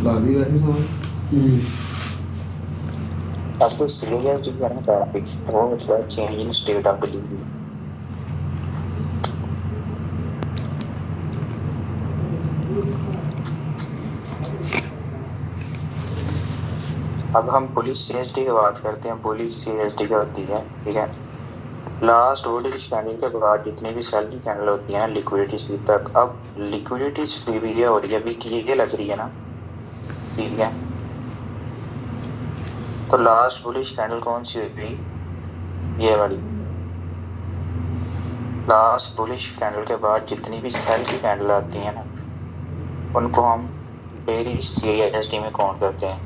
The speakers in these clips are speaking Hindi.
ਲੱਗਦੀ ਵੈਸੇ ਸਮਝ। अब तो सीरियस जो करना टॉपिक वो मतलब change in state of believe. अब हम पुलिस सीएसडी की बात करते हैं। पुलिस सीएसडी क्या होती है, ठीक है। लास्ट वोल्टेज स्कैंडल के बाद जितनी भी सेल की कैंडल होती है ना लिक्विडिटी स्वीप तक, अब लिक्विडिटी स्वीप ये हो रही है अभी की ये लग रही है ना, ठीक है। तो लास्ट बुलिश कैंडल कौन सी हुई, ये वाली। लास्ट बुलिश कैंडल के बाद जितनी भी सेल की कैंडल आती है ना उनको हम बेरिश सीएसडी में काउंट करते हैं।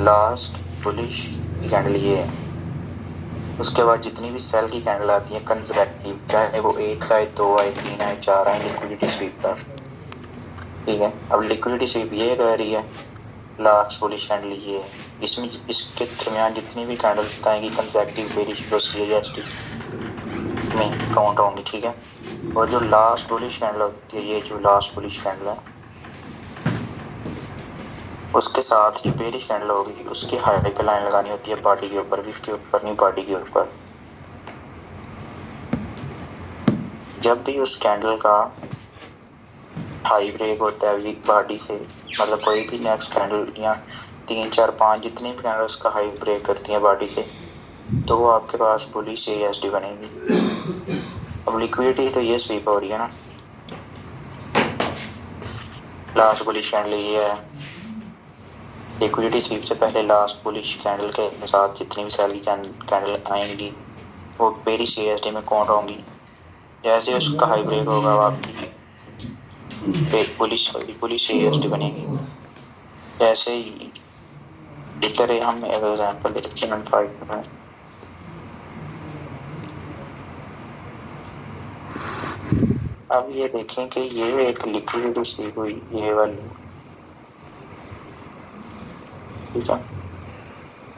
लास्ट बुलिश कैंडल ये है, उसके बाद जितनी भी सेल की कैंडल आती है कंसेक्टिव, चाहे वो 1 आए 2 आए 3 आए 4 आए, लिक्विडिटी स्वीप तक, ठीक है। अब लिक्विडिटी स्वीप ये कह रही है लास्ट बुलिश कैंडल ये है, इसमें इसके दरमियान जितनी भी कैंडल आएंगी कंसेक्टिव बेरिश और सीएसडी में काउंट होंगी, ठीक है। और जो लास्ट बुलिश कैंडल होती है, ये जो लास्ट बुलिश कैंडल है उसके साथ जो बेरिश कैंडल होगी उसकी हाई पे लाइन लगानी होती है बॉडी के ऊपर, विक के ऊपर नहीं, बॉडी के ऊपर। जब भी उस कैंडल का हाई ब्रेक होता है वीक बॉडी से, मतलब कोई भी नेक्स्ट कैंडल या 3 4 5 जितनी भी कैंडल उसका हाई ब्रेक करती है बॉडी से, तो वो आपके पास बुलिश सीएसडी बनेगी। अब लिक्विडिटी तो ये स्वीप हो रही है ना, लास्ट बुलिश कैंडल ये है। लिक्विडिटी स्वीप से पहले लास्ट बुलिश कैंडल के साथ जितनी भी सेल की कैंडल आएंगी वो बेरिश सीएसडी में काउंट होंगी। जैसे उसका हाई ब्रेक होगा आपकी पुलिस सीएसडी बनेगी। जैसे इधर हम एग्जांपल देखते हैं 5 में। अब ये देखें कि ये एक लिक्विडिटी स्वीप हुई ये वाली, ठीक है।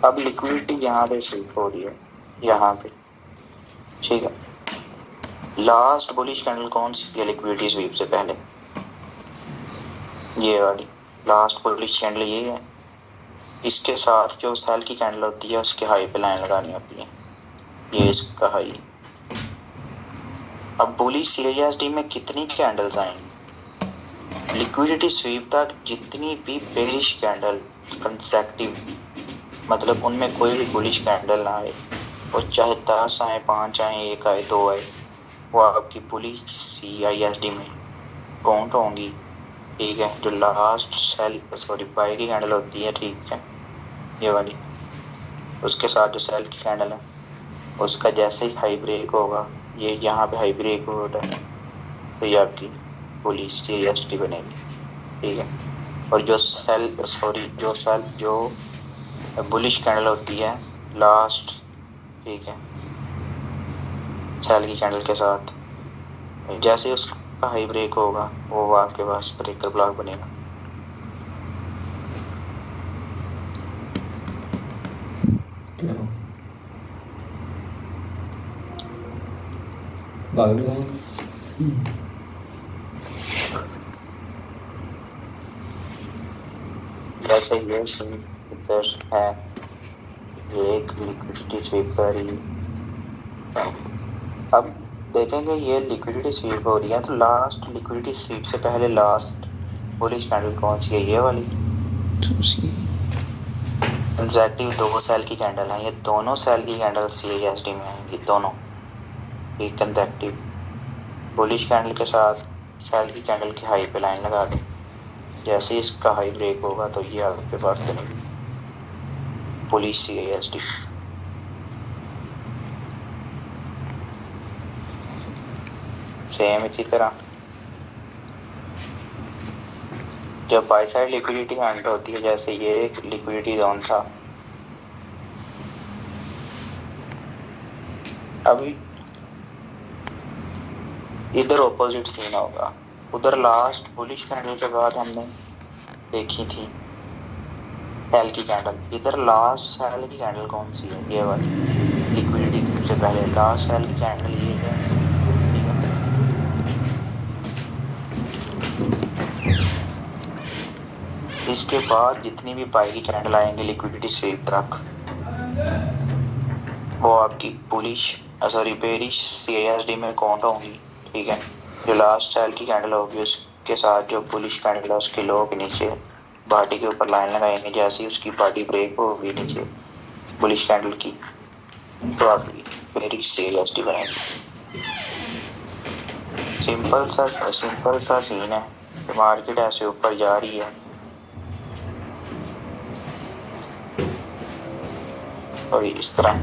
अब लिक्विडिटी यहाँ पे स्वीप हो रही है यहाँ पे, ठीक है। लास्ट बुलिश कैंडल कौन सी है लिक्विडिटी स्वीप से पहले, ये वाली लास्ट बुलिश कैंडल ये है। इसके साथ जो सेल की कैंडल होती है उसके हाई पे लाइन लगानी होती है, ये इसका हाई। अब बुलिश सीएसडी में कितनी कैंडल्स आएंगी, लिक्विडिटी स्वीप तक जितनी भी बेरिश कैंडल कंसेक्टिव, मतलब उनमें कोई भी बुलिश कैंडल ना आए, और चाहे 10 आए 5 आए 1 आए 2 आए, वो आपकी बुलिश सीएसडी में काउंट होंगी, ठीक है। जो लास्ट सेल बाई की कैंडल होती है, ठीक है, ये वाली, उसके साथ जो सेल की कैंडल है उसका जैसे ही हाई ब्रेक होगा, ये यहाँ पे हाई ब्रेक हो रहा है, तो ये आपकी बुलिश सीएसडी बनेगी, ठीक है। और जो बुलिश कैंडल होती है लास्ट, ठीक है, सेल की कैंडल के साथ जैसे उसका हाई ब्रेक होगा वो आपके पास ब्रेकर ब्लॉक बनेगा। जैसे ये इधर है, ये एक लिक्विडिटी स्वीप कर रही है। अब देखेंगे ये लिक्विडिटी स्वीप हो रही है, तो लास्ट लिक्विडिटी स्वीप से पहले लास्ट बुलिश कैंडल कौन सी है, ये वाली। कंसेक्टिव 2 सेल की कैंडल है, ये दोनों सेल की कैंडल सीएसडी में आएंगी दोनों, एक कंसेक्टिव बुलिश कैंडल के साथ सेल की कैंडल की हाई पे लाइन लगा दें, जैसे इसका हाई ब्रेक होगा तो ये आपके पास बनेगी बुलिश सीएसडी। सेम इसी तरह जब बाई साइड लिक्विडिटी हैंड होती है, जैसे ये एक लिक्विडिटी जोन था, अभी इधर ऑपोजिट सीन होगा। उधर लास्ट बुलिश कैंडल के बाद हमने देखी थी सेल की कैंडल, इधर लास्ट सेल की कैंडल कौन सी है, ये वाली लिक्विडिटी से पहले लास्ट सेल की कैंडल ये है, ठीक है। इसके बाद जितनी भी पाई की कैंडल आएंगे लिक्विडिटी स्वीप तक, वो आपकी बुलिश सॉरी बेरिश CASD में काउंट होंगी। ठीक है, जो लास्ट सेल की कैंडल होगी उसके साथ जो बुलिश कैंडल है उसके लो के नीचे बॉडी के ऊपर लाइन लगाएंगे। जैसे ही उसकी बॉडी ब्रेक होगी नीचे बुलिश कैंडल की, तो आपकी बेरिश CASD बनेगी। सिंपल सा सीन है। मार्केट ऐसे ऊपर जा रही है और इस तरह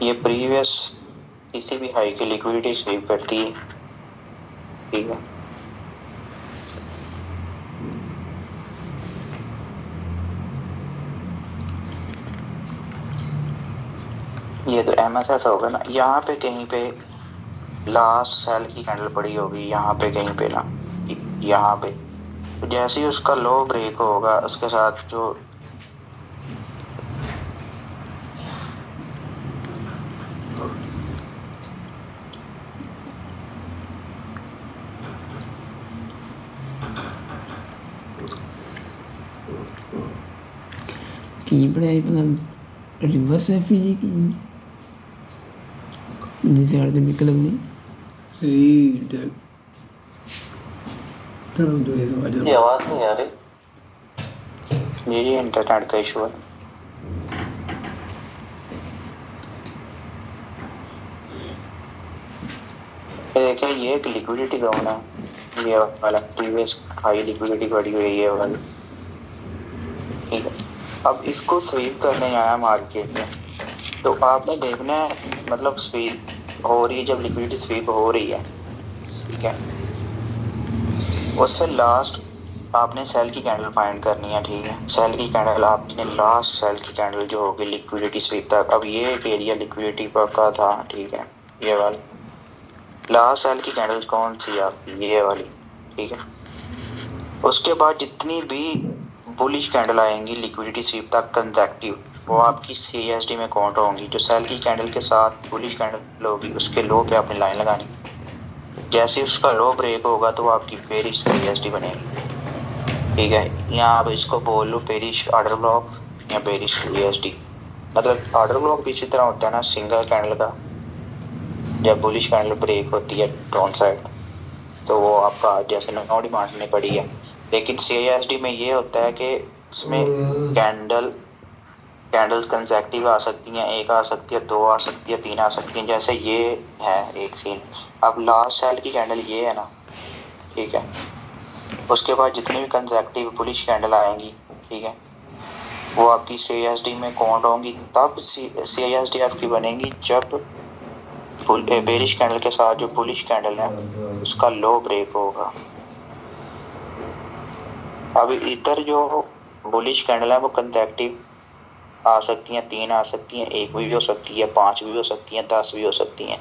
ये प्रीवियस किसी भी हाई की लिक्विडिटी स्वीप करती है। ठीक है, ये तो MSS होगा ना, यहाँ पे कहीं पे लास्ट सेल की कैंडल पड़ी होगी, यहाँ पे कहीं पे ना, यहाँ पे तो जैसे ही उसका लो ब्रेक होगा उसके साथ जो की पढ़ाई मतलब रिवर्स है जी की जिसे अर्थ में लगनी रीड तरफ दो ये आवाज नहीं आ रही, मेरी इंटरनेट का इशू है। देखिए ये एक लिक्विडिटी जोन है, ये वाला प्रीवियस हाई लिक्विडिटी पड़ी हुई है ये वाली। ठीक है, अब इसको स्वीप करने आया मार्केट में, तो आपने देखना है मतलब स्वीप हो रही है, जब लिक्विडिटी स्वीप हो रही है, ठीक है, उससे लास्ट आपने सेल की कैंडल फाइंड करनी है। ठीक है, सेल की कैंडल आपने लास्ट सेल की कैंडल जो होगी लिक्विडिटी स्वीप तक। अब ये एक एरिया लिक्विडिटी का था, ठीक है, ये वाला लास्ट सेल की कैंडल कौन सी आपकी, ये वाली। ठीक है, उसके बाद जितनी भी बुलिश कैंडल आएंगी लिक्विडिटी स्वीप तक कंसेक्टिव, वो आपकी CASD में काउंट होंगी। जो सेल की कैंडल के साथ बुलिश कैंडल होगी उसके लो पे आपने लाइन लगानी। जैसे उसका लो ब्रेक होगा तो आपकी बेरिश CASD बनेगी। ठीक है, यहाँ आप इसको बोल लो बेरिश ऑर्डर ब्लॉक या बेरिश CASD। मतलब ऑर्डर ब्लॉक भी इसी तरह होता है ना, सिंगल कैंडल का जब बुलिश कैंडल ब्रेक होती है डाउन साइड, तो वो आपका जैसे नो डिमांड में पड़ी है। लेकिन CASD में ये होता है कि इसमें कैंडल्स कंसेक्टिव आ सकती हैं, एक आ सकती है, दो आ सकती है, तीन आ सकती हैं, जैसे ये है एक सीन। अब लास्ट सेल की कैंडल ये है ना, ठीक है, उसके बाद जितनी भी कंसेक्टिव बुलिश कैंडल आएंगी, ठीक है, वो आपकी CASD में काउंट होंगी। तब CASD आपकी बनेगी जब बेरिश कैंडल के साथ जो बुलिश कैंडल है उसका लो ब्रेक होगा। अब इधर जो बुलिश कैंडल है वो कंसेक्टिव आ सकती हैं, तीन आ सकती हैं, एक भी हो सकती है, 5 भी हो सकती हैं, 10 भी हो सकती हैं।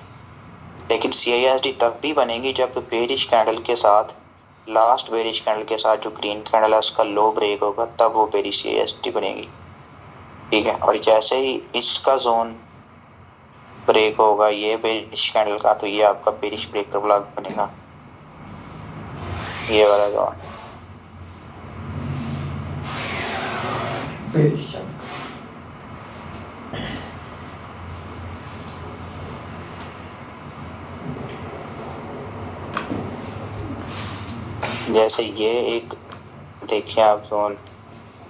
लेकिन CASD तब भी बनेगी जब बेरिश कैंडल के साथ लास्ट बेरिश कैंडल के साथ जो ग्रीन कैंडल है उसका लो ब्रेक होगा, तब वो बेरिश CASD बनेगी। ठीक है, और जैसे ही इसका जोन ब्रेक होगा ये बेरिश कैंडल का, तो ये आपका बेरिश ब्रेकर ब्लॉक बनेगा, ये वाला जोन। जैसे ये एक देखिए आप जोन,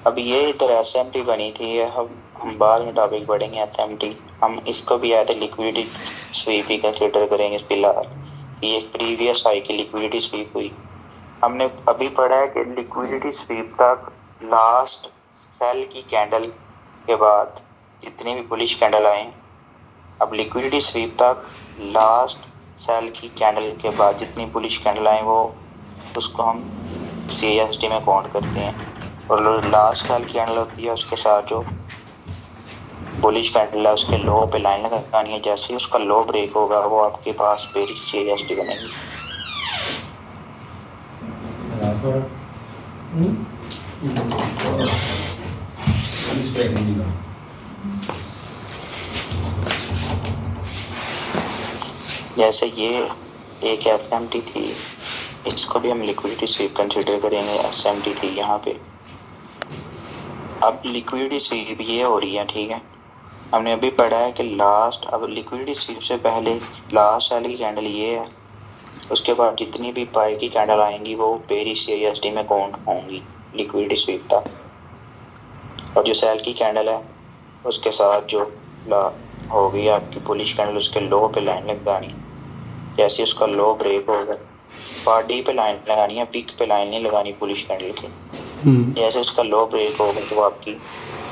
अब ये इधर SMT बनी थी, हम बाद में टॉपिक पढ़ेंगे SMT, हम इसको भी आए थे लिक्विडिटी स्वीप ही कंसिडर करेंगे फिलहाल। ये प्रीवियस हाई की लिक्विडिटी स्वीप हुई। हमने अभी पढ़ा है कि लिक्विडिटी स्वीप तक लास्ट सेल की कैंडल के बाद जितनी भी बुलिश कैंडल आए, अब लिक्विडिटी स्वीप तक लास्ट सेल की कैंडल के बाद जितनी बुलिश कैंडल आए वो उसको हम CASD में काउंट करते हैं। और लास्ट सेल की कैंडल होती है उसके साथ जो बुलिश कैंडल है उसके लो पे लाइन लगानी है। जैसे ही उसका लो ब्रेक होगा वो आपके पास बेरिश CASD बनेगी। जैसे ये एक एसएमटी थी, इसको भी हम लिक्विडिटी स्वीप कंसिडर करेंगे, एसएमटी थी यहाँ पे। अब लिक्विडिटी स्वीप ये हो रही है, ठीक है। हमने अभी पढ़ा है कि लास्ट, अब लिक्विडिटी स्वीप से पहले लास्ट सेल की कैंडल ये है, उसके बाद जितनी भी पाई की कैंडल आएंगी वो पेरिश सीएसडी में काउंट होंगी लिक्विडिटी स्वीप तक। और जो सेल की कैंडल है उसके साथ जो होगी आपकी बुलिश कैंडल, उसके लो पे लाइन लगानी। जैसे उसका लो ब्रेक होगा, पार्ट डी पे लाइन लगानी है, पिक पे लाइन नहीं लगानी बुलिश कैंडल की। जैसे उसका लो ब्रेक होगा तो आपकी,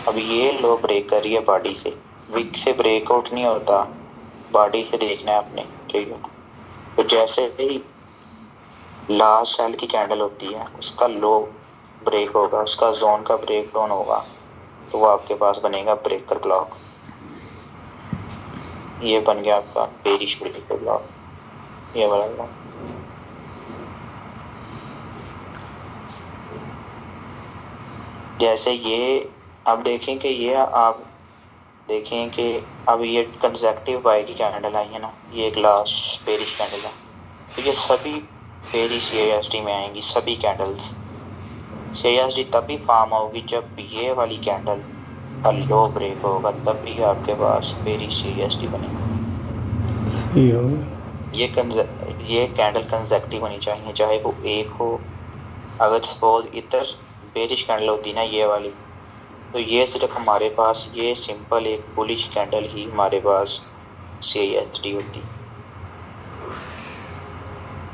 अब ये लो ब्रेक कर रही है बॉडी से, विक से ब्रेकआउट नहीं होता, बॉडी से देखना है आपने, ठीक है। तो जैसे ही लास्ट सेल की कैंडल होती है उसका लो ब्रेक होगा, उसका जोन का ब्रेक डाउन होगा, तो वो आपके पास बनेगा ब्रेकर ब्लॉक। ये बन गया आपका बेरिश ब्रेकर ब्लॉक, ये वाला ब्लॉक। जैसे ये अब देखें कि ये आप देखें कि अब ये कंसेक्टिव बाई की कैंडल आई है ना, ये एक लास्ट बेरिश कैंडल है, तो ये सभी बेरिश सीएसडी में आएंगी, सभी कैंडल्स। सीएसडी तभी फॉर्म होगी जब ये वाली कैंडल का लो ब्रेक होगा, तब भी आपके पास बेरिश सीएसडी बनेगा। सही हो गया। ये कैंडल कंसेक्टिव होनी चाहिए, चाहे वो एक हो। अगर सपोज इधर बेरिश कैंडल होती ना ये वाली, तो ये सिर्फ हमारे पास ये सिंपल एक बुलिश कैंडल ही हमारे पास सीएसडी होती।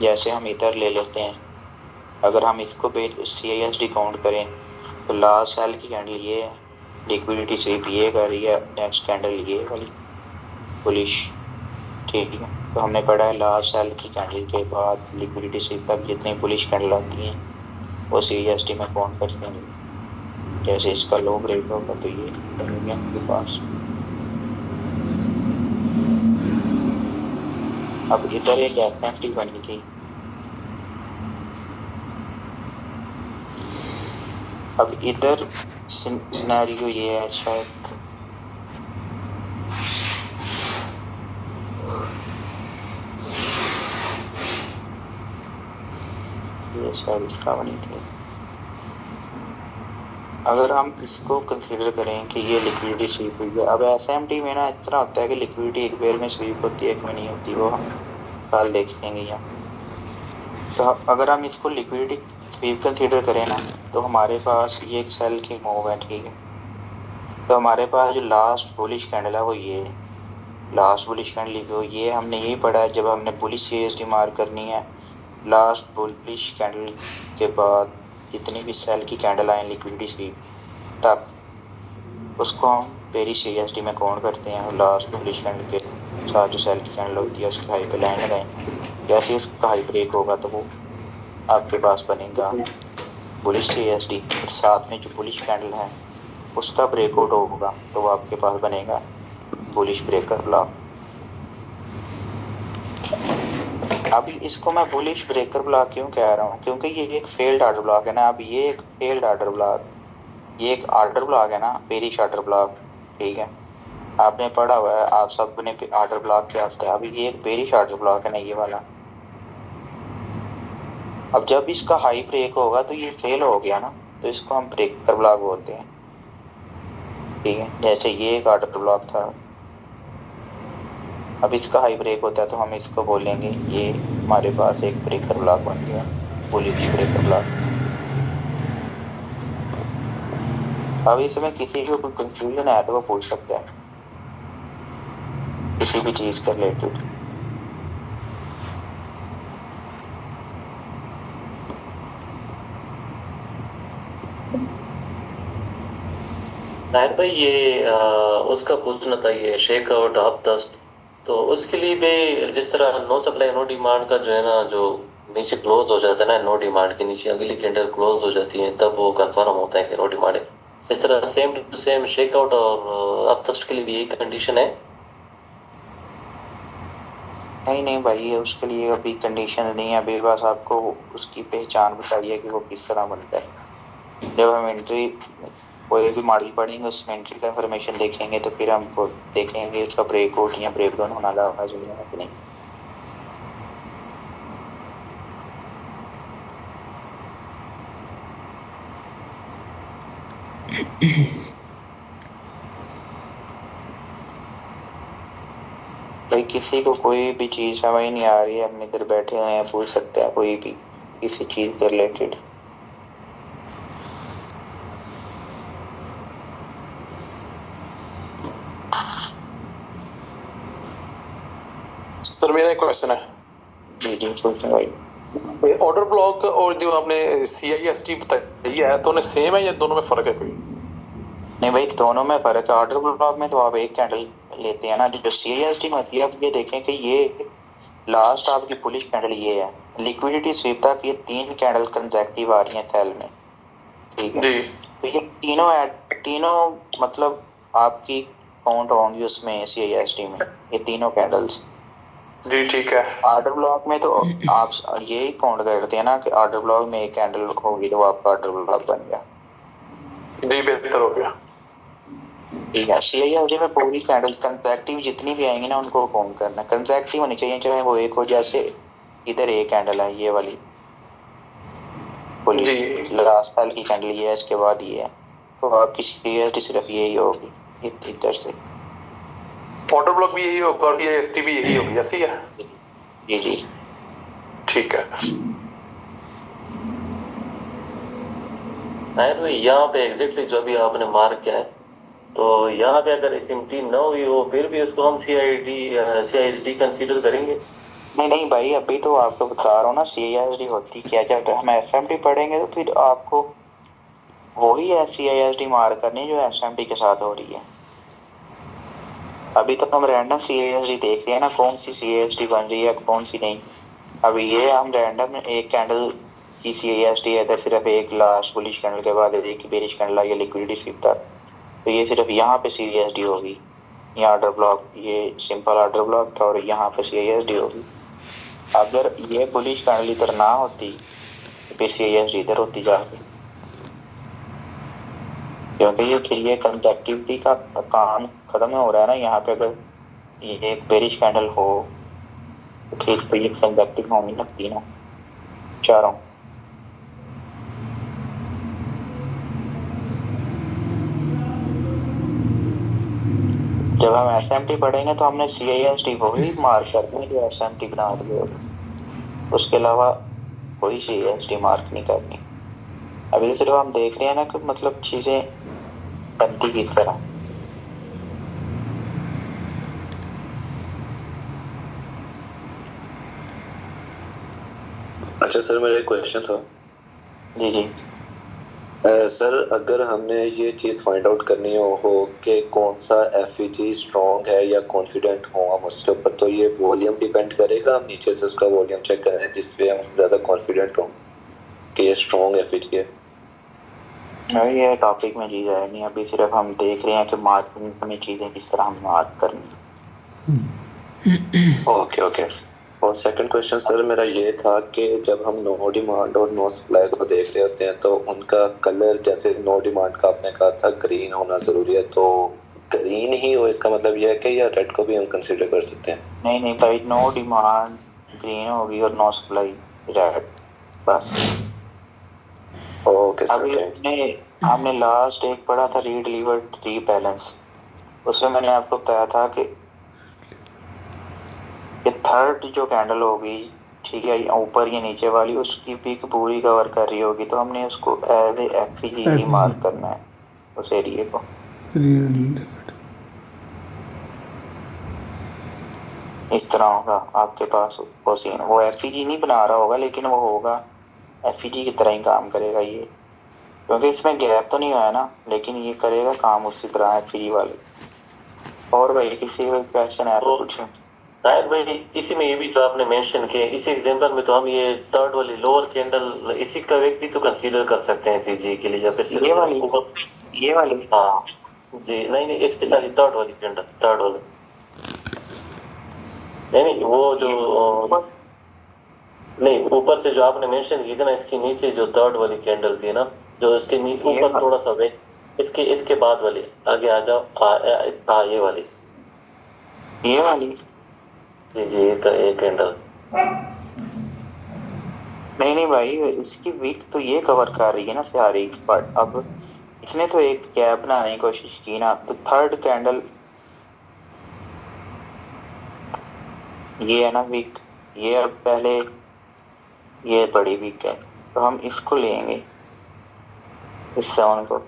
जैसे हम इधर ले लेते हैं, अगर हम इसको सीएसडी काउंट करें तो लास्ट सेल की कैंडल ये है, लिक्विडिटी स्वीप ये कर रही है, नेक्स्ट कैंडल ये वाली बुलिश, ठीक है। तो हमने पढ़ा है लास्ट सेल की कैंडल के बाद लिक्विडिटी स्वीप तक जितनी बुलिश कैंडल आती हैं वो सीएसडी में काउंट करते हैं। जैसे इसका लो ब्रेक होगा तो ये बनेगा आपके पास। अब इधर एक एसएमटी बनी थी, अब इधर सिनेरियो ये है, शायद ये शायद इसका बनी थी। अगर हम इसको कंसीडर करें कि ये लिक्विडिटी स्वीप हुई है, अब एसएमटी में ना इस तरह होता है कि लिक्विडिटी एक बेर में स्वीप होती है, एक में नहीं होती, वो हम कल देखेंगे यहाँ। तो अगर हम इसको लिक्विडिटी स्वीप कंसीडर करें ना, तो हमारे पास ये एक सेल की मूव है, ठीक है। तो हमारे पास जो लास्ट बुलिश कैंडल है वो ये लास्ट बुलिश कैंडल, तो ये हमने यही पढ़ा है जब हमने बुलिश सीएसडी मार्क करनी है, लास्ट बुलिश कैंडल के बाद जितनी भी सेल की कैंडल आए लिक्विडिटी स्वीप तक, उसको हम बेरिश सीएसडी में काउंट करते हैं। और लास्ट बुलिश कैंडल के साथ जो सेल की कैंडल होती है उसकी हाई पे लाइन लगाएं, जैसे उसका हाई ब्रेक होगा तो वो आपके पास बनेगा बुलिश सीएसडी, और साथ में जो बुलिश कैंडल है उसका ब्रेकआउट होगा तो वो आपके पास बनेगा बुलिश ब्रेकर ब्लॉक। अभी इसको मैं बुलिश ब्रेकर ब्लॉक क्यों कह रहा हूँ, क्योंकि ये एक फेल्ड आर्डर ब्लॉक है ना। अब ये एक फेल्ड आर्डर ब्लॉक, ये एक आर्डर ब्लॉक है ना, बेरिश आर्डर ब्लॉक, ठीक है। आपने पढ़ा हुआ है, आप सब ने आर्डर ब्लॉक क्या होता है। अभी ये एक बेरिश आर्डर ब्लॉक है ना, ये वाला। अब जब इसका हाई ब्रेक होगा तो ये फेल हो गया ना, तो इसको हम ब्रेकर ब्लॉक बोलते हैं, ठीक है। जैसे ये एक आर्डर ब्लॉक था, अब इसका हाई ब्रेक होता है तो हम इसको बोलेंगे ये हमारे पास एक ब्रेकर ब्लॉक बन गया, बुलिश ब्रेकर ब्लॉक। अब इसमें किसी को कोई कंफ्यूजन है तो वो पूछ सकता है किसी भी चीज के रिलेटेड। नाहिद भाई, ये उसका पूछना था, ये शेक आउट ऑफ दस्ट, तो उसके लिए भी जिस तरह नो सप्लाई नो डिमांड का जो है ना, जो नीचे क्लोज हो जाता है ना, नो डिमांड के नीचे अगली कैंडल क्लोज हो जाती है, तब वो कंफर्म होता है कि नो डिमांड है। इस तरह same to same shake out और अप दस्ट के लिए भी यही कंडीशन है? नहीं भाई, उसके लिए अभी कंडीशन नहीं है, अभी बस आपको उसकी पहचान बताइए कि वो किस तरह बनता है। जब हम एंट्री कोई भी मॉडल पढ़ेंगे उसमें एंट्री का इंफॉर्मेशन देखेंगे तो फिर हम देखेंगे उसका ब्रेकआउट या ब्रेकडाउन होना लाजमी है कि नहीं। भाई किसी को कोई भी चीज समझ नहीं आ रही है, हम इधर बैठे हुए हैं, पूछ सकते हैं कोई भी किसी चीज के रिलेटेड। सर मेरा एक क्वेश्चन है। जी जी पूछें भाई। ऑर्डर ब्लॉक और जो आपने CIST बताई है तो उन्हें सेम है या दोनों में फर्क है कोई? नहीं भाई, दोनों में फर्क है। ऑर्डर ब्लॉक में तो आप एक कैंडल लेते हैं ना, जो CIST में होती है। आप ये देखें कि ये लास्ट आपकी पुलिश कैंडल ये है। लिक्विडिटी स्वीप तक ये 3 कैंडल कंसेक्टिव आ रही हैं सेल में, ठीक है जी। तो ये तीनों मतलब आपकी काउंट होंगी उसमें CIST में, ये तीनों कैंडल्स। जी ठीक है। ऑर्डर ब्लॉक में तो आप यही काउंट करते हैं ना कि ऑर्डर ब्लॉक में एक कैंडल होगी तो आपका ऑर्डर ब्लॉक बन गया। जी बेहतर हो गया। ठीक है। CIST में पूरी कैंडल्स कंसेक्टिव जितनी भी आएंगी ना उनको काउंट करना। कंसेक्टिव होनी चाहिए, चाहे वो एक हो, जैसे इधर एक कैंडल है ये वाली जी। लास्ट साल की कैंडल ये है, इसके बाद ये है, तो आपकी CIST सिर्फ यही होगी इधर से। ऑर्डर ब्लॉक भी यही होगा और CIST भी यही होगी, ऐसी है? जी जी ठीक है। यहाँ पे एग्जैक्टली जो भी आपने मार्क किया है, तो यहाँ पे अगर SMT न हुई हो फिर भी उसको हम CISD कंसीडर करेंगे? नहीं भाई, अभी तो आपको बता रहा हूँ ना CISD होती क्या। जब हम SMT पढ़ेंगे तो फिर आपको वही है CISD मार्क करनी जो SMT के साथ हो रही है। अभी तो हम रैंडम CISD देख रहे हैं ना, कौन सी CISD बन रही है कौन सी नहीं। अभी ये हम रैंडम एक कैंडल की CISD है, इधर सिर्फ एक लास्ट बुलिश कैंडल के बाद एक बेरिश कैंडल आई है लिक्विडिटी स्वीप तक, तो ये सिर्फ यहाँ पे CISD होगी। ये ऑर्डर ब्लॉक, ये सिंपल ऑर्डर ब्लॉक था और यहाँ पे CISD होगी। अगर ये बुलिश कैंडल इधर ना होती तो फिर CISD इधर होती जाती, क्योंकि ये फिर ये कंसेक्टिविटी का काम खत्म हो रहा है ना। यहाँ पे अगर ये एक बेरिश कैंडल हो तो फिर तो ये कंसेक्टिव होनी लगती ना चारों। जब हम SMT पढ़ेंगे तो हमने CISD वही मार्क करते हैं जो SMT बना दिए होगा, उसके अलावा कोई CISD मार्क नहीं करनी। अभी तो सिर्फ हम देख रहे हैं ना कि मतलब चीजें बनती किस तरह। अच्छा सर, मेरा एक क्वेश्चन था। जी जी सर, अगर हमने ये चीज़ फाइंड आउट करनी हो कि कौन सा FEG स्ट्रॉन्ग है या कॉन्फिडेंट हो हम उसके ऊपर, तो ये वॉल्यूम डिपेंड करेगा। हम नीचे से उसका वॉल्यूम चेक करें जिसपे हम ज़्यादा कॉन्फिडेंट हो कि ये स्ट्रॉन्ग FEG है। नहीं, ये टॉपिक में चीज है नहीं। अभी सिर्फ हम देख रहे हैं कि मार्किंग में चीजें किस तरह हम मार्क करनी। Okay okay. और सेकंड क्वेश्चन सर मेरा ये था कि जब हम नो डिमांड और नो सप्लाई को देख रहे होते हैं तो उनका कलर, जैसे नो डिमांड का आपने कहा था ग्रीन होना ज़रूरी है, तो ग्रीन ही हो इसका मतलब यह है कि या रेड को भी हम कंसीडर कर सकते हैं? नहीं भाई, नो डिमांड ग्रीन होगी और नो सप्लाई रेड, बस। ओके अभी हमने लास्ट एक पढ़ा था रीडिलीवर्ड रीबैलेंस, उसमें मैंने आपको बताया था कि थर्ड जो कैंडल होगी, ठीक है, ऊपर या नीचे वाली, उसकी पीक पूरी कवर कर रही होगी तो हमने उसको एज ए FEG ही मार्क करना है उस एरिया को। इस तरह होगा आपके पास वो सीन। वो FEG नहीं बना रहा होगा लेकिन वो होगा FEG की तरह ही काम करेगा ये, क्योंकि इसमें गैप तो नहीं हुआ है ना, लेकिन ये करेगा काम उसी तरह FEG वाले। और भाई किसी का क्वेश्चन है तो पूछो। शायद भाई इसी में ये भी जो आपने मेंशन किया, इसी एग्जांपल में तो हम ये थर्ड वाली लोअर कैंडल इसी का व्यक्ति तो कंसीडर कर सकते हैं FEG के लिए, या फिर ये वाली हाँ जी। नहीं स्पेशली थर्ड वाली कैंडल, थर्ड वाली नहीं वो जो नहीं ऊपर से जो आपने मेंशन की थी ना, इसके नीचे जो थर्ड वाली कैंडल थी ना, जो इसके ऊपर थोड़ा सा वे इसके बाद वाली आगे आ जाओ। हाँ ये वाली जी ये कैंडल। नहीं भाई, इसकी वीक तो ये कवर कर रही है ना सारी, बट अब इसने तो एक गैप बनाने की कोशिश की ना, तो थर्ड कैंडल ये है ना वीक, ये अब पहले ये बड़ी वीक है, तो हम इसको लेंगे, इस 7 को।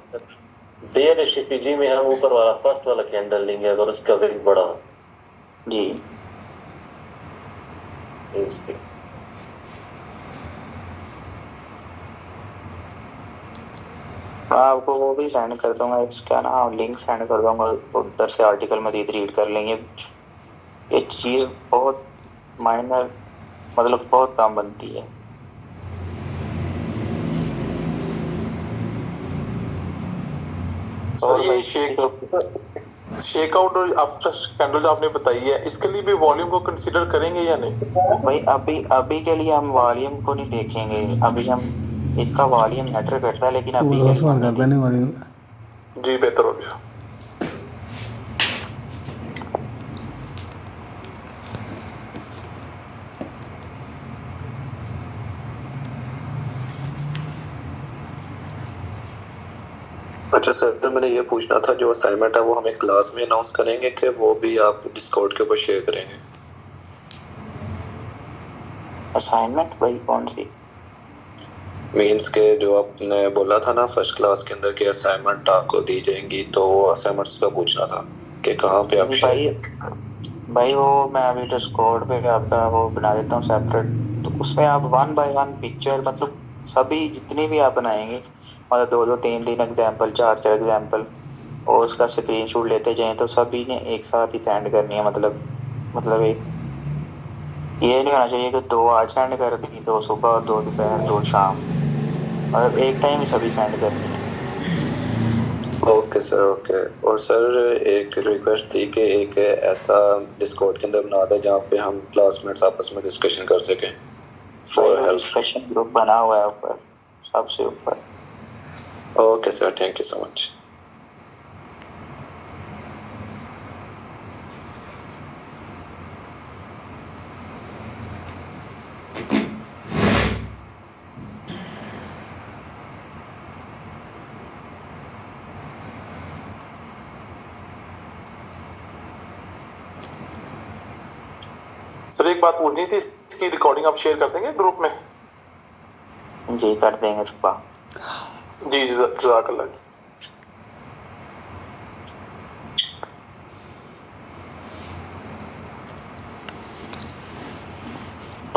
DNSCPG में हम ऊपर वाला फर्स्ट वाला कैंडल लेंगे अगर उसका वेट बड़ा हो। जी इसकी मैं आपको वो भी सेंड कर दूंगा, इसका ना लिंक सेंड कर दूंगा, उधर से आर्टिकल मजीद रीड कर लेंगे। ये चीज़ बहुत माइनर, मतलब बहुत कम बनती है। सर ये शेक आउट और आफ्टर कैंडल जो आपने बताई है, इसके लिए भी वॉल्यूम को कंसीडर करेंगे या नहीं? भाई अभी के लिए हम वॉल्यूम को नहीं देखेंगे, अभी हम इसका वॉल्यूम मैटर करता है, लेकिन अभी वो के तो लिए हम सवाल नहीं करता नहीं वाली जी बेहतर हो गया। अच्छा सर, तो मैंने ये पूछना था, जो असाइनमेंट है वो हमें क्लास में अनाउंस करेंगे कि वो भी आप डिस्कॉर्ड के ऊपर शेयर करेंगे? असाइनमेंट भाई कौन सी? मीन्स के जो आपने बोला था ना फर्स्ट क्लास के अंदर कि असाइनमेंट आपको दी जाएंगी, तो वो असाइनमेंट्स का पूछना था कि कहाँ पे आप शेयर? भाई वो मैं अभी डिस्कॉर्ड पे आपका वो बना देता हूँ सेपरेट, तो उसमें आप 1 बाय 1 पिक्चर, मतलब सभी जितनी भी आप बनाएंगे, मतलब 2-2 3-3 एग्जाम्पल, 4-4 एग्जाम्पल, और उसका स्क्रीनशॉट लेते जाएं, तो सभी ने एक साथ ही सेंड करनी है। मतलब एक ये नहीं होना चाहिए कि 2 आज सेंड कर दी, 2 सुबह, 2 दोपहर, 2 शाम, मतलब एक टाइम ही सभी सेंड करनी है। Okay sir, okay. और सर एक रिक्वेस्ट थी कि एक ऐसा डिस्कॉर्ड के अंदर बना दे जहाँ पे हम क्लासमेट्स आपस में डिस्कशन कर सकें फॉर हेल्प। डिस्कशन ग्रुप बना हुआ है ऊपर, सबसे ऊपर। Okay sir, thank you so much. Sir एक बात पूछनी थी, इसकी रिकॉर्डिंग आप शेयर कर देंगे ग्रुप में? जी कर देंगे सुबह। जी जज़ाकल्लाह।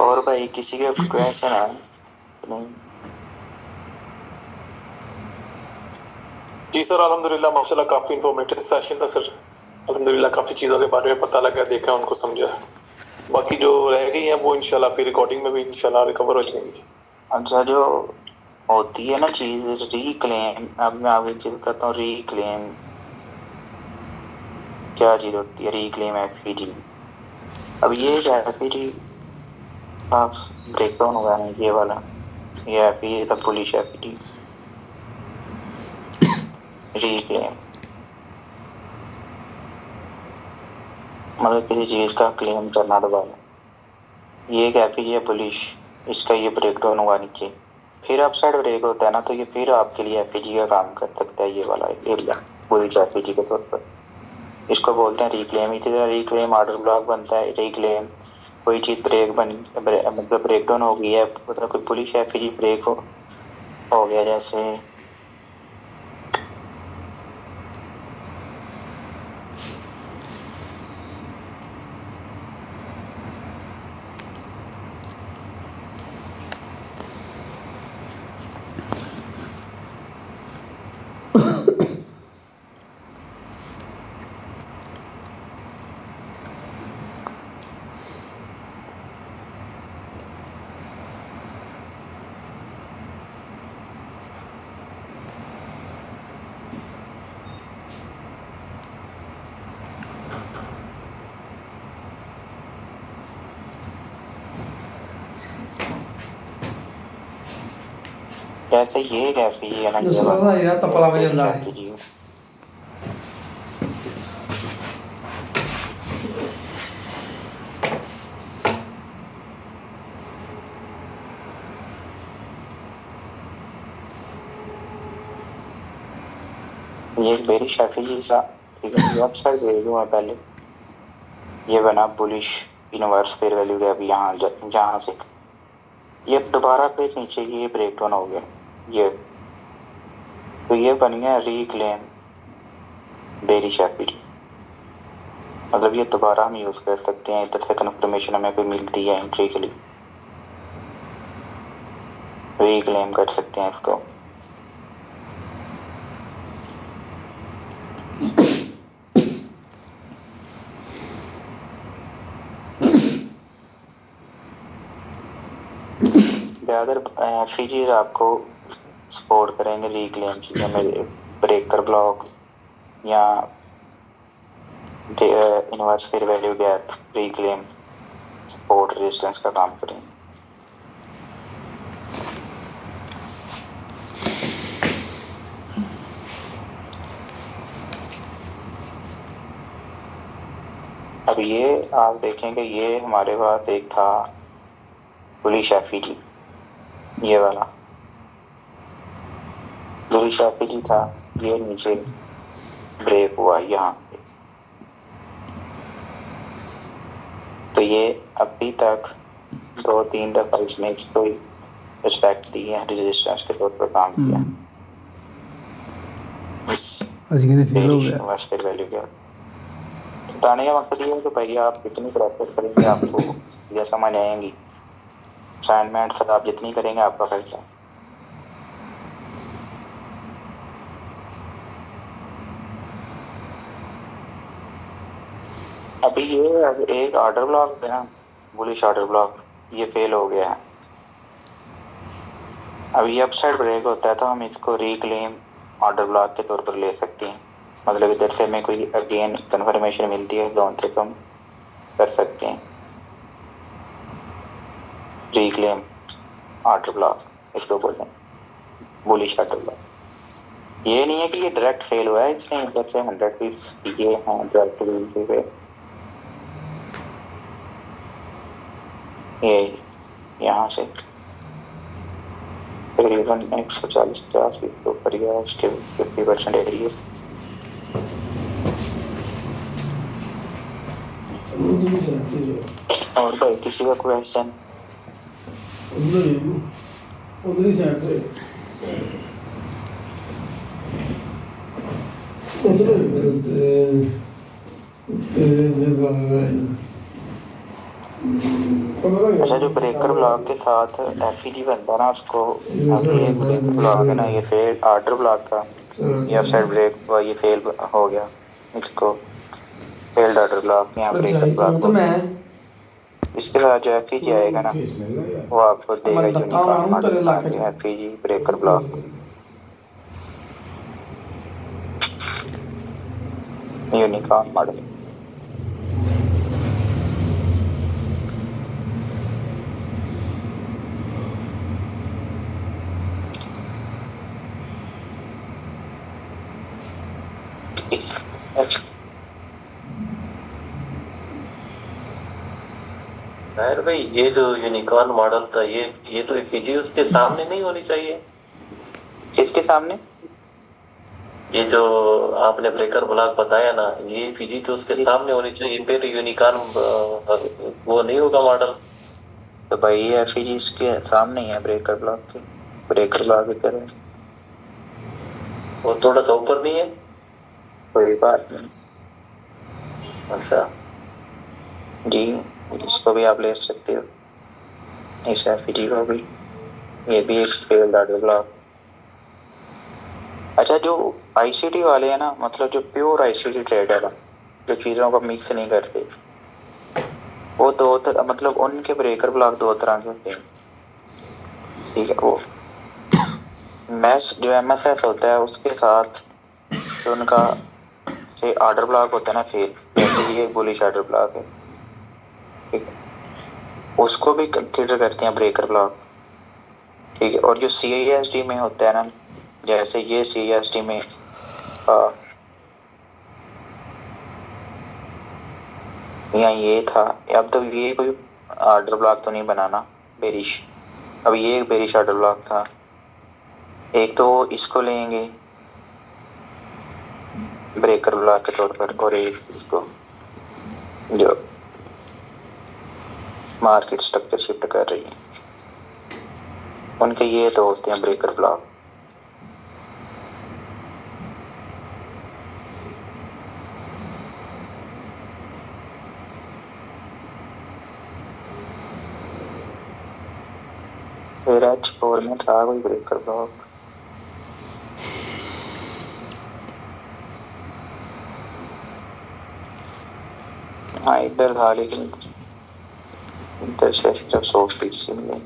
और भाई किसी के क्वेश्चन है? नहीं। जी सर अल्हम्दुलिल्लाह, माशाल्लाह काफी इंफॉर्मेटिव सेशन था सर। अल्हम्दुलिल्लाह काफी चीजों के बारे में पता लगा, देखा, उनको समझा। बाकी जो रह गई है वो इंशाल्लाह फिर रिकॉर्डिंग में भी इंशाल्लाह रिकवर हो जाएंगी। अच्छा, जो होती है ना चीज रीक्लेम, अब मैं आपको चीज कहता हूँ, रीक्लेम क्या चीज होती है? Reclaim FEG. अब ये एफईजी आप ब्रेक डाउन हुआ है, ये वाला, ये एफईजी था, पुलिस एफईजी रीक्लेम, मतलब किसी चीज का क्लेम करना दोबारा। ये एक एफईजी है पुलिस, इसका ये ब्रेक डाउन हुआ नीचे, फिर अपसाइड ब्रेक होता है ना, तो ये फिर आपके लिए एफईजी का काम कर सकता है, ये वाला एरिया पुलिस एफईजी के तौर पर। इसको बोलते हैं रीक्लेम। इसी तरह रीक्लेम ऑर्डर ब्लॉक बनता है। रीक्लेम कोई चीज़ मतलब ब्रेक डाउन हो गई है, मतलब कोई पुलिस एफईजी ब्रेक हो गया, जैसे जैसे ये एक एफईजी है ना, ये वाला एफईजी है। ये एक बेरिश एफईजी था, ठीक है। ये अपसाइड भेज दूँ मैं पहले, ये बना bullish inverse fair value gap यहाँ से ये दोबारा फिर नीचे की ये ब्रेक डाउन हो गया ये, तो ये बन गया रिक्लेम बेरिश एफईजी। मतलब ये दोबारा हम यूज कर सकते हैं, इधर से कंफर्मेशन हमें कोई मिलती है एंट्री के लिए, रिक्लेम कर सकते हैं इसको। ज्यादातर एफईजी आपको सपोर्ट करेंगे रिक्लेम की, हमें ब्रेकर ब्लॉक या inverse fair value gap reclaim support resistance का काम करेंगे। अब ये आप देखेंगे, ये हमारे पास एक था बुलिश एफईजी, ये वाला बुलिश एफईजी था, ये नीचे ब्रेक हुआ यहाँ पे, तो ये अभी तक 2-3 दफा इसने इसको रिस्पेक्ट दी है, रेजिस्टेंस के तौर पर काम किया। इस बेरिश फेयर वैल्यू क्या बताने का मकसद ये है कि भाई आप जितनी प्रैक्टिस करेंगे आपको चीज़ें समझ आएंगी, असाइनमेंट आप जितनी करेंगे आपका खर्चा। अभी ये अब एक ऑर्डर ब्लॉक है ना, बुलिश ऑर्डर ब्लॉक, ये फेल हो गया है। अब ये अपसाइड ब्रेक होता है तो हम इसको रिक्लेम ऑर्डर ब्लॉक के तौर पर ले सकते हैं। मतलब इधर से हमें कोई अगेन कंफर्मेशन मिलती है, जोन से कम कर सकते हैं रिक्लेम ऑर्डर ब्लॉक, इसको बोलते हैं बुलिश ऑर्डर ब्लॉक। ये नहीं है कि ये डायरेक्ट फेल हुआ है, इसने इधर से 100 पिप्स दिए हैं डायरेक्ट पे, ये यहाँ से तकरीबन 140-50 के ऊपर गया, उसके 50% एरिया। और भाई किसी का क्वेश्चन? उधर ही साइड पे अच्छा, जो ब्रेकर ब्लॉक के साथ एफईजी बनता ना, उसको ये ब्रेकर ब्लॉक है ना, ये फेल ऑर्डर ब्लॉक था, ये अपसाइड ब्रेक हुआ, ये फेल हो गया, इसको फेल्ड ऑर्डर ब्लॉक या ब्रेकर ब्लॉक तो मैं इसके साथ जो एफईजी आएगा ना, वो आपको देगा unicorn FEG breaker block. Unicorn model Nair भाई, ये जो यूनिकॉर्न मॉडल था, ये तो एफईजी उसके सामने नहीं होनी चाहिए। किसके सामने? ये जो आपने ब्रेकर ब्लॉक बताया ना, ये एफईजी तो उसके सामने होनी चाहिए, फिर यूनिकॉर्न वो नहीं होगा मॉडल। तो भाई ये एफईजी इसके सामने ही है ब्रेकर ब्लॉक के, ब्रेकर ब्लॉक के तरह। वो थोड़ा सा ऊपर नहीं है? कोई बात नहीं। अच्छा जी, इसको भी आप ले सकते हो, इस एफईजी को भी, ये भी एक फेल्ड ऑर्डर ब्लॉक। अच्छा, जो आईसीटी वाले हैं ना, मतलब जो प्योर आईसीटी ट्रेडर है, जो चीज़ों को मिक्स नहीं करते, वो मतलब उनके ब्रेकर ब्लॉक 2 तरह के होते हैं, ठीक है। वो मैस जो एमएसएस होता है उसके साथ जो उनका ऑर्डर ब्लॉक होता है ना फेल, जैसे ये बुलिश ऑर्डर ब्लॉक है, ठीक है, उसको भी कंसिडर करते हैं ब्रेकर ब्लॉक, ठीक है। और जो सीआईएसडी में होता है ना, जैसे ये सीआईएसडी में या ये था, अब तो ये कोई ऑर्डर ब्लॉक तो नहीं बनाना बेरिश, अब ये एक बेरिश ऑर्डर ब्लॉक था। एक तो इसको लेंगे, ब्रेकर ब्लॉक के तौर पर, और एक इसको जो मार्केट स्ट्रक्चर शिफ्ट कर रही है, उनके ये तो होते हैं ब्रेकर ब्लॉक। फिर H4 में था कोई ब्रेकर ब्लॉक, हाँ इधर था, लेकिन इधर से सिर्फ 100 फीट से मिले।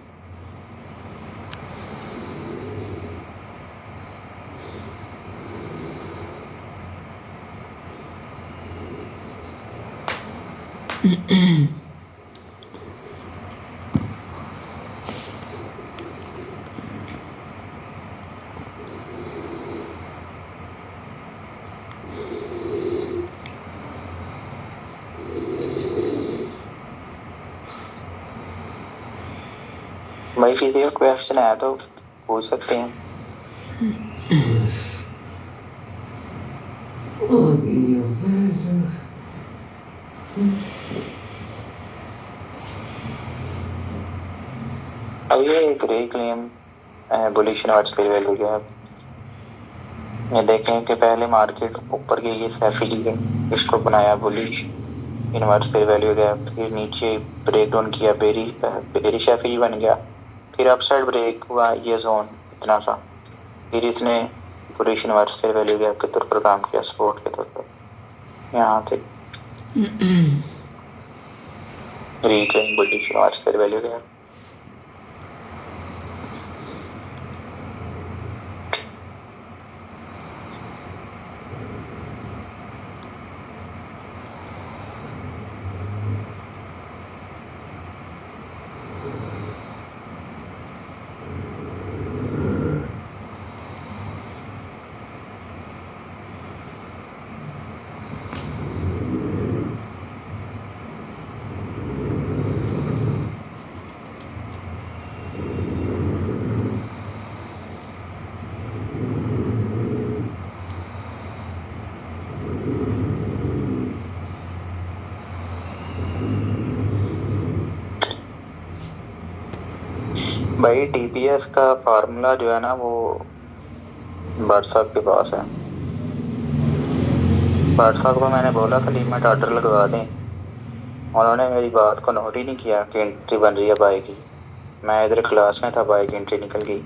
भाई किसी का क्वेश्चन आया तो पूछ सकते हैं। अब ये एक claim bullish inverse fair value gap, ये देखें कि पहले मार्केट ऊपर गई है एफईजी के, इसको बनाया bullish inverse fair value gap, फिर नीचे ब्रेक डाउन किया, बेरिश एफईजी बन गया, फिर अपसाइड ब्रेक हुआ ये जोन इतना सा, फिर इसने bullish inverse fair value gap के तौर पर काम किया, सपोर्ट के तौर पर। यहाँ थे reclaim bullish inverse fair value gap. भाई टीपीएस का फार्मूला जो है ना वो भट्ट साहब के पास है। भट्ट साहब को मैंने बोला था लिमिट ऑर्डर लगवा दें, उन्होंने मेरी बात को नोट ही नहीं किया कि एंट्री बन रही है बाई की। मैं इधर क्लास में था, बाई की एंट्री निकल गई।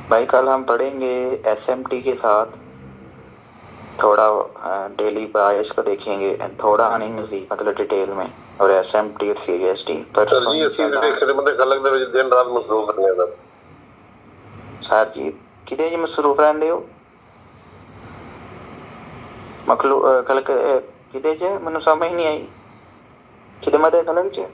भाई कल हम पढ़ेंगे एसएमटी के साथ, थोड़ा डेली बायस को देखेंगे, थोड़ा नहीं मजीद मतलब डिटेल में, और एसएमटी और सीएसटी पर सर जी ਅਸੀਂ ਤੇ ਖਿਦਮਤ ਖਲਕ ਦੇ ਵਿੱਚ ਦਿਨ ਰਾਤ ਮਸਰੂਫ ਰਹਿੰਦੇ ਹਾਂ ਸਰ ਜੀ। ਕਿਤੇ ਜੀ ਮਸਰੂਫ ਰਹਿੰਦੇ ਹੋ ਮਖਲੂ ਖਲਕ ਕਿਤੇ ਜੇ ਮੈਨੂੰ ਸਮਝ ਨਹੀਂ ਆਈ ਖਿਦਮਤ ਖਲਕ ਚ।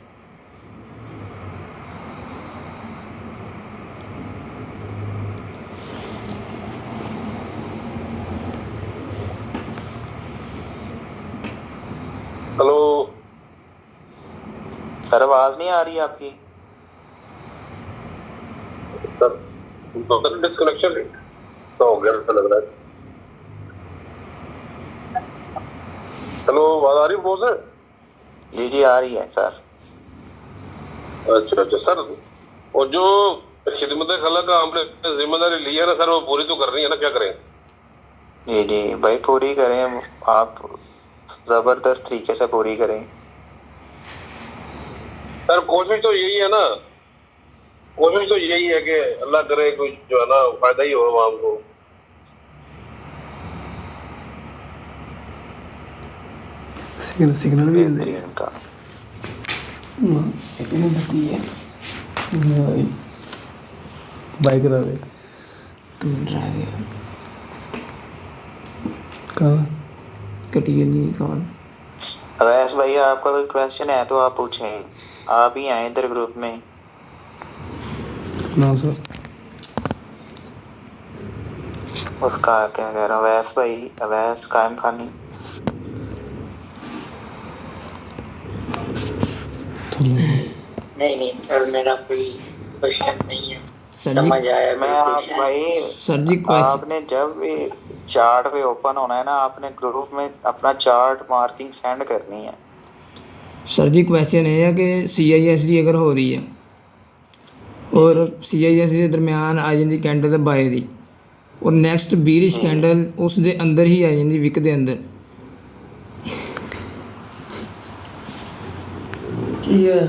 हेलो सर, आवाज नहीं आ रही आपकी सर। डिस्कनेक्शन तो हो गया लग रहा है। हेलो, आवाज आ रही है सर? जी जी आ रही है सर। अच्छा अच्छा सर, और जो खिदमत खला का हमने जिम्मेदारी ली है ना सर, वो पूरी तो करनी है ना, क्या करें? जी जी भाई पूरी करें, आप जबरदस्त तरीके से पूरी करें सर। कोशिश तो यही है ना, कोशिश तो यही है कि अल्लाह करे कुछ जो है ना फायदा ही हो आवाम को। सिग्नल भी दे इनका एक मिनट बती है बाइक रहा तुम रह गया कहाँ कटी नहीं कौन। अवैस भैया आपका कोई क्वेश्चन है तो आप पूछें, आप ही आए इधर ग्रुप में। ना सर, उसका क्या कह रहा हूँ अवैस भाई, अवैस कायम खानी। नहीं नहीं सर, मेरा कोई क्वेश्चन नहीं है, सर जी समझ आया मैं आप क्वेश्चन। भाई सर जी क्वेश्चन आपने जब भी चार्ट पे ओपन होना है ना, आपने ग्रुप में अपना चार्ट मार्किंग सेंड करनी है। सर जी क्वेश्चन ਇਹ ਹੈ ਕਿ CISD ਅਗਰ ਹੋ ਰਹੀ ਹੈ ਔਰ CISD ਦੇ ਦਰਮਿਆਨ ਆ ਜਾਂਦੀ ਕੈਂਡਲ ਬਾਏ ਦੀ ਔਰ ਨੈਕਸਟ ਬੀਰਿਸ਼ ਕੈਂਡਲ ਉਸ ਦੇ ਅੰਦਰ ਹੀ ਆ ਜਾਂਦੀ ਵਿਕ ਦੇ ਅੰਦਰ ਕੀ ਹੋਇਆ